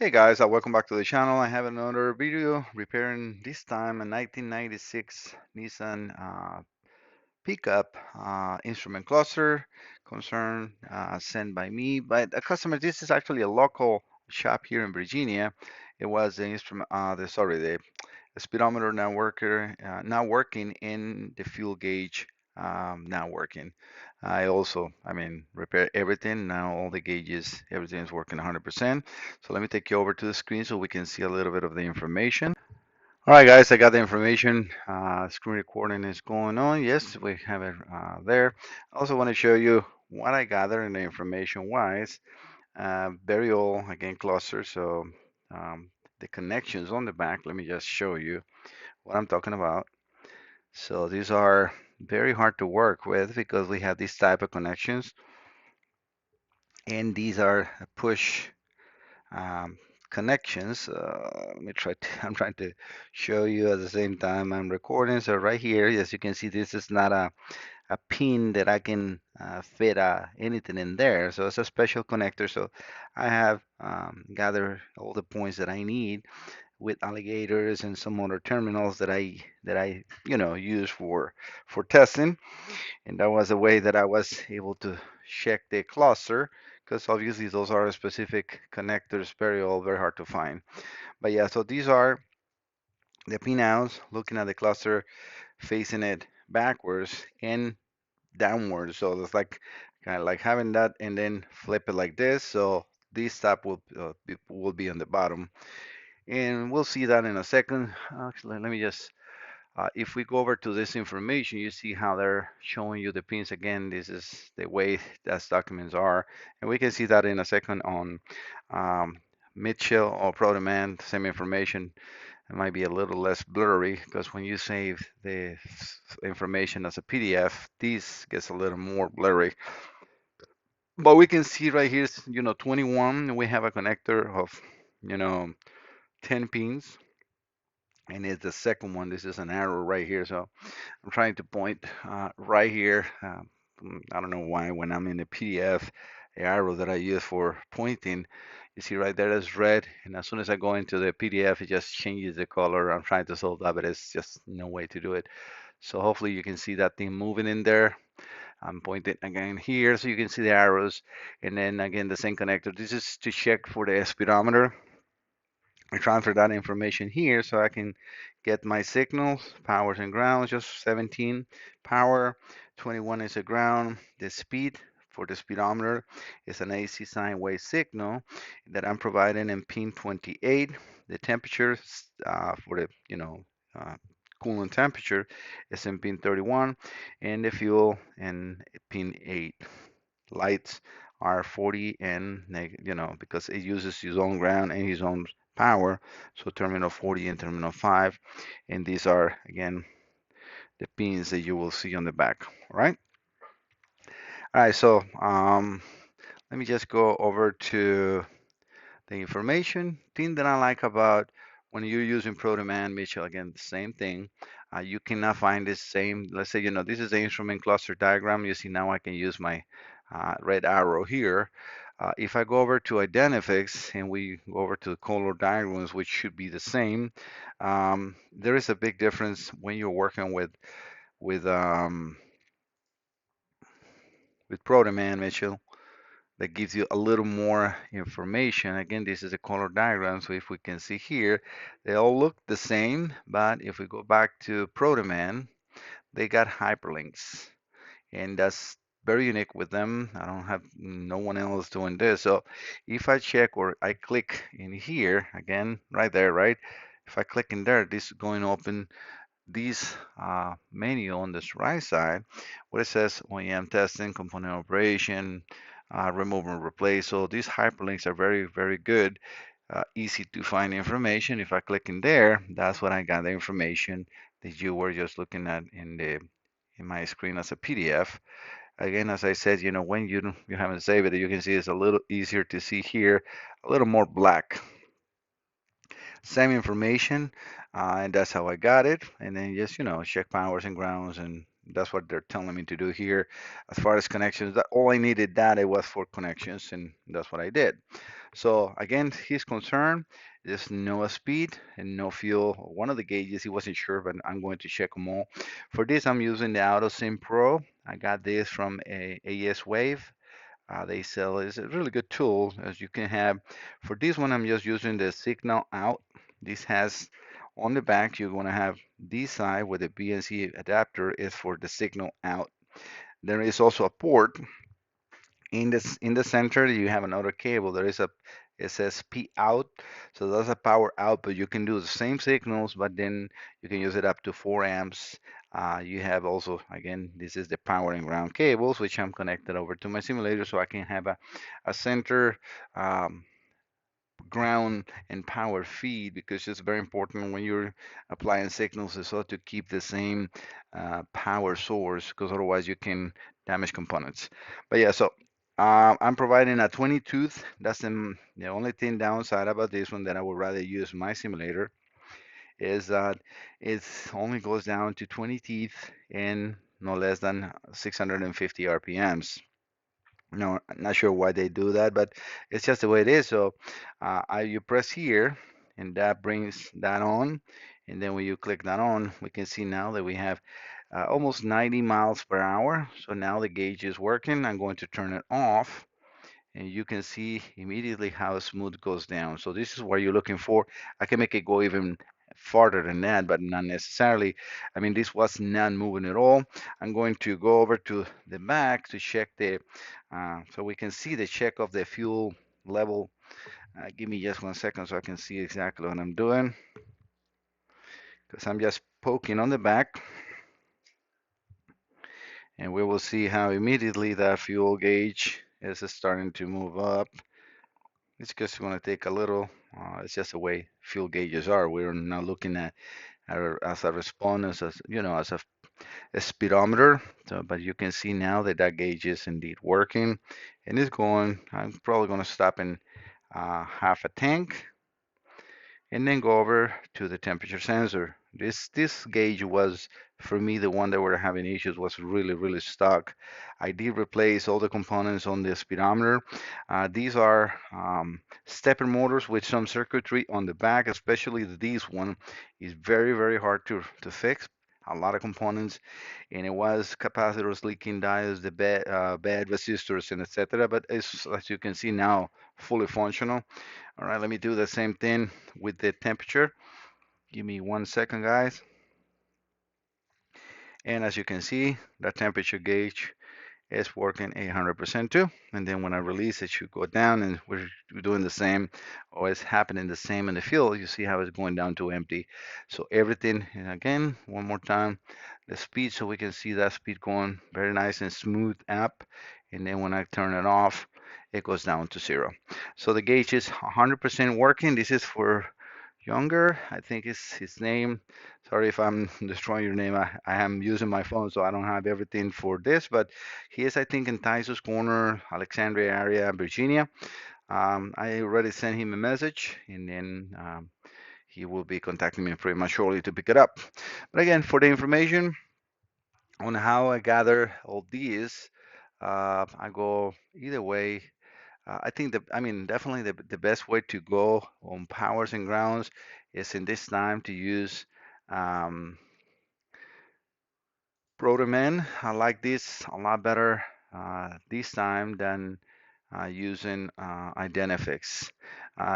Hey guys, welcome back to the channel. I have another video repairing this time a 1996 Nissan Pick Up instrument cluster concern sent by me by a customer. This is actually a local shop here in Virginia. It was the instrument, the speedometer not working, in the fuel gauge not working. Repair everything. Now all the gauges, everything is working 100%. So let me take you over to the screen so we can see a little bit of the information. All right, guys, I got the information. Screen recording is going on. Yes, we have it there. I also want to show you what I gathered in the information wise. Very old, again, cluster. So the connections on the back, let me just show you what I'm talking about. So these are very hard to work with because we have these type of connections, and these are push um, connections. Let me try to, I'm trying to show you at the same time I'm recording. So right here, as you can see, this is not a pin that I can fit anything in there. So it's a special connector. So I have gathered all the points that I need with alligators and some other terminals that I use for testing, and that was the way that I was able to check the cluster, because obviously those are specific connectors, very hard to find. But yeah, so these are the pinouts, looking at the cluster, facing it backwards and downwards. So it's like kind of like having that and then flip it like this. So this stop will be on the bottom, and we'll see that in a second. Actually, let me just if we go over to this information, you see how they're showing you the pins again. This is the way that documents are, and we can see that in a second on um, Mitchell or ProDemand. Same information. It might be a little less blurry because when you save the information as a PDF, this gets a little more blurry. But we can see right here, 21. We have a connector of, you know, 10 pins, and it's the second one. This is an arrow right here, so I'm trying to point right here. I don't know why when I'm in the PDF, the arrow that I use for pointing, you see right there is red, and as soon as I go into the PDF, it just changes the color. I'm trying to solve that, but it's just no way to do it. So hopefully you can see that thing moving in there. I'm pointing again here so you can see the arrows, and then again the same connector. This is to check for the speedometer. I transfer that information here so I can get my signals, powers and grounds, just 17 power, 21 is a ground. The speed for the speedometer is an AC sine wave signal that I'm providing in pin 28. The temperature for the, uh, coolant temperature is in pin 31, and the fuel in pin 8. Lights are 40 and because it uses his own ground and his own power, so terminal 40 and terminal 5, and these are again the pins that you will see on the back. All right, so let me just go over to the information thing that I like about when you're using ProDemand, Mitchell. Again, the same thing. You cannot find this same, let's say, this is the instrument cluster diagram. You see now I can use my red arrow here. If I go over to Identifix and we go over to the color diagrams, which should be the same, there is a big difference when you're working with um, with ProDemand, Mitchell, that gives you a little more information. Again, this is a color diagram, so if we can see here, they all look the same, but if we go back to ProDemand, they got hyperlinks, and that's very unique with them. I don't have no one else doing this. So if I check or I click in here, again, right there, right? If I click in there, this is going to open this menu on this right side where it says OEM testing, component operation, remove and replace. So these hyperlinks are very good, easy to find information. If I click in there, that's what I got the information that you were just looking at in my screen as a PDF. Again, as I said, when you haven't saved it, you can see it's a little easier to see here, a little more black. Same information, and that's how I got it. And then just, check powers and grounds, and that's what they're telling me to do here. As far as connections, that all I needed data was for connections, and that's what I did. So again, his concern is no speed and no fuel. One of the gauges he wasn't sure, but I'm going to check them all. For this, I'm using the AutoSim Pro. I got this from a AS Wave. They sell it's a really good tool as you can have. For this one, I'm just using the signal out. This has on the back, you're going to have this side where the BNC adapter is for the signal out. There is also a port in the center. You have another cable. There is a it says P out, so that's a power out. But you can do the same signals, but then you can use it up to 4 amps. You have also, again, this is the power and ground cables, which I'm connected over to my simulator, so I can have a center um, ground and power feed, because it's very important when you're applying signals is so to keep the same power source, because otherwise you can damage components. But yeah, so I'm providing a 20 tooth. That's the only thing downside about this one that I would rather use my simulator is that it only goes down to 20 teeth in no less than 650 RPMs. No, I'm not sure why they do that, but it's just the way it is. So you press here, and that brings that on. And then when you click that on, we can see now that we have almost 90 miles per hour. So now the gauge is working. I'm going to turn it off, and you can see immediately how smooth it goes down. So this is what you're looking for. I can make it go even farther than that, but not necessarily. I mean, this was not moving at all. I'm going to go over to the back to check so we can see the check of the fuel level. Give me just 1 second so I can see exactly what I'm doing, because I'm just poking on the back, and we will see how immediately that fuel gauge is starting to move up. It's just going to take a little. It's just the way fuel gauges are. We're not looking at as a response, as as a speedometer. So, but you can see now that that gauge is indeed working, and it's going. I'm probably going to stop in half a tank, and then go over to the temperature sensor. This gauge was, for me, the one that were having issues, was really stuck. I did replace all the components on the speedometer. These are stepper motors with some circuitry on the back, especially this one is very hard to fix. A lot of components, and it was capacitors, leaking diodes, the bad resistors, and etc. But it's, as you can see now, fully functional. All right, let me do the same thing with the temperature. Give me 1 second, guys. And as you can see, the temperature gauge is working 100% too. And then when I release, it should go down, and we're doing the same, or it's happening the same in the field. You see how it's going down to empty. So everything, and again, one more time, the speed, so we can see that speed going very nice and smooth up. And then when I turn it off, it goes down to 0. So the gauge is 100% working. This is for Jongear, I think is his name. Sorry if I'm destroying your name. I am using my phone, so I don't have everything for this, but he is, I think, in Tysus Corner, Alexandria area, Virginia. I already sent him a message, and then he will be contacting me pretty much shortly to pick it up. But again, for the information on how I gather all these, I go either way. I think I mean, definitely the best way to go on powers and grounds is in this time to use um, Protoman. I like this a lot better this time than using Identifix.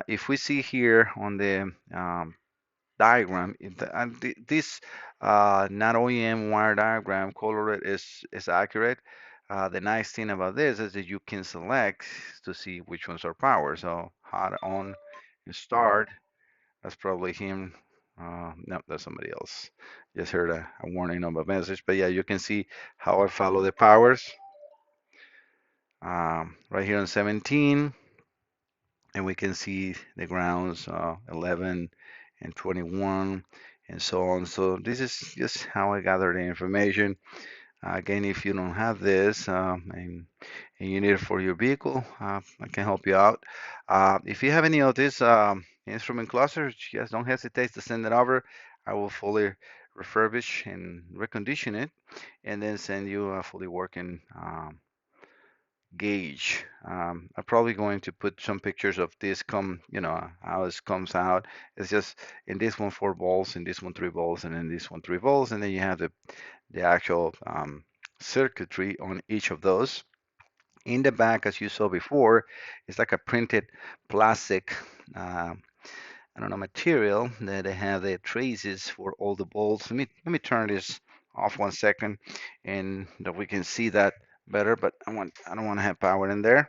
If we see here on the diagram, this not OEM wire diagram colored is accurate. The nice thing about this is that you can select to see which ones are power. So hot on and start. That's probably him. No, that's somebody else. Just heard a warning of a message. But yeah, you can see how I follow the powers. Right here on 17, and we can see the grounds 11 and 21 and so on. So this is just how I gather the information. Again, if you don't have this and you need it for your vehicle, I can help you out. If you have any of this instrument clusters, just don't hesitate to send it over. I will fully refurbish and recondition it, and then send you a fully working gauge. I'm probably going to put some pictures of this how this comes out. It's just in this one 4 volts, in this one 3 volts, and in this one 3 volts, and then you have the actual circuitry on each of those. In the back, as you saw before, it's like a printed plastic, I don't know, material that they have the traces for all the bolts. Let me turn this off 1 second, and that we can see that better. But I don't want to have power in there.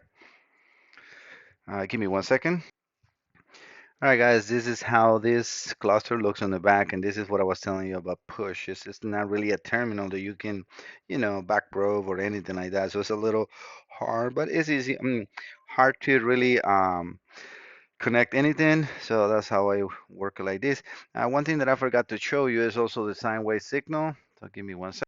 Give me 1 second. All right, guys, this is how this cluster looks on the back, and this is what I was telling you about push. It's not really a terminal that you can, back probe or anything like that. So it's a little hard, but it's easy. Hard to really connect anything. So that's how I work it like this. One thing that I forgot to show you is also the sine wave signal. So give me 1 second.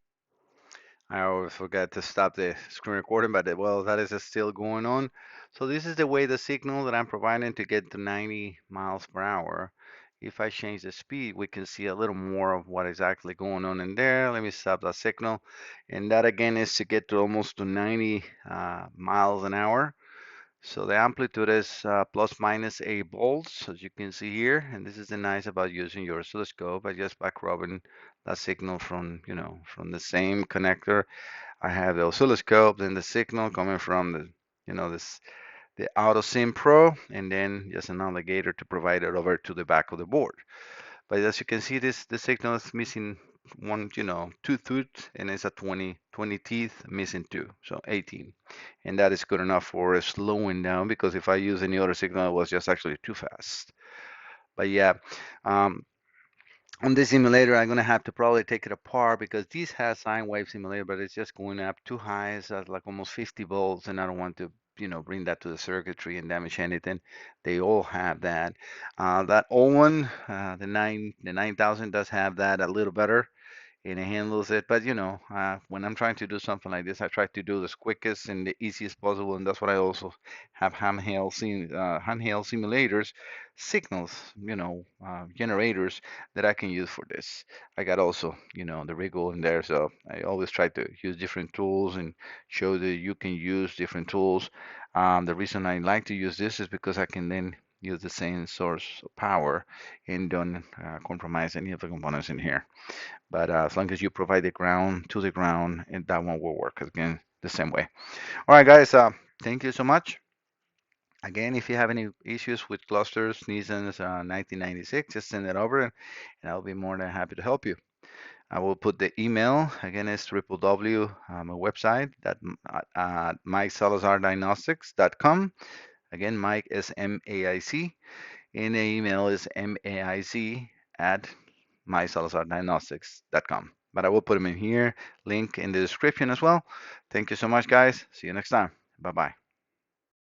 I always forget to stop the screen recording, but well, that is still going on. So this is the way the signal that I'm providing to get to 90 miles per hour. If I change the speed, we can see a little more of what exactly going on in there. Let me stop that signal. And that again is to get to almost to 90 miles an hour. So the amplitude is plus minus 8 volts, as you can see here. And this is the nice about using your oscilloscope. I just back rubbing that signal from the same connector. I have the oscilloscope, then the signal coming from the AutoSym Pro, and then just an alligator to provide it over to the back of the board. But as you can see, the signal is missing two tooth, and it's a 20 teeth, missing two, so 18. And that is good enough for slowing down, because if I use any other signal, it was just actually too fast. But yeah, um, on this simulator, I'm gonna have to probably take it apart, because this has sine wave simulator, but it's just going up too high. It's at like almost 50 volts, and I don't want to, bring that to the circuitry and damage anything. They all have that. That old one, the 9000 does have that a little better, and it handles it. But when I'm trying to do something like this, I try to do this quickest and the easiest possible, and that's what I also have handheld simulators, signals, generators that I can use for this. I got also, the Wriggle in there, so I always try to use different tools and show that you can use different tools. The reason I like to use this is because I can then use the same source of power and don't compromise any of the components in here. But as long as you provide the ground to the ground, and that one will work again the same way. All right, guys. Thank you so much. Again, if you have any issues with clusters, Nissan's 1996, just send it over, and I'll be more than happy to help you. I will put the email again. It's www, my website, that MikeSalazarDiagnostics.com. Again, Mike is MAIC, and the email is MAIC at mysalazardiagnostics.com. But I will put them in here, link in the description as well. Thank you so much, guys. See you next time. Bye bye.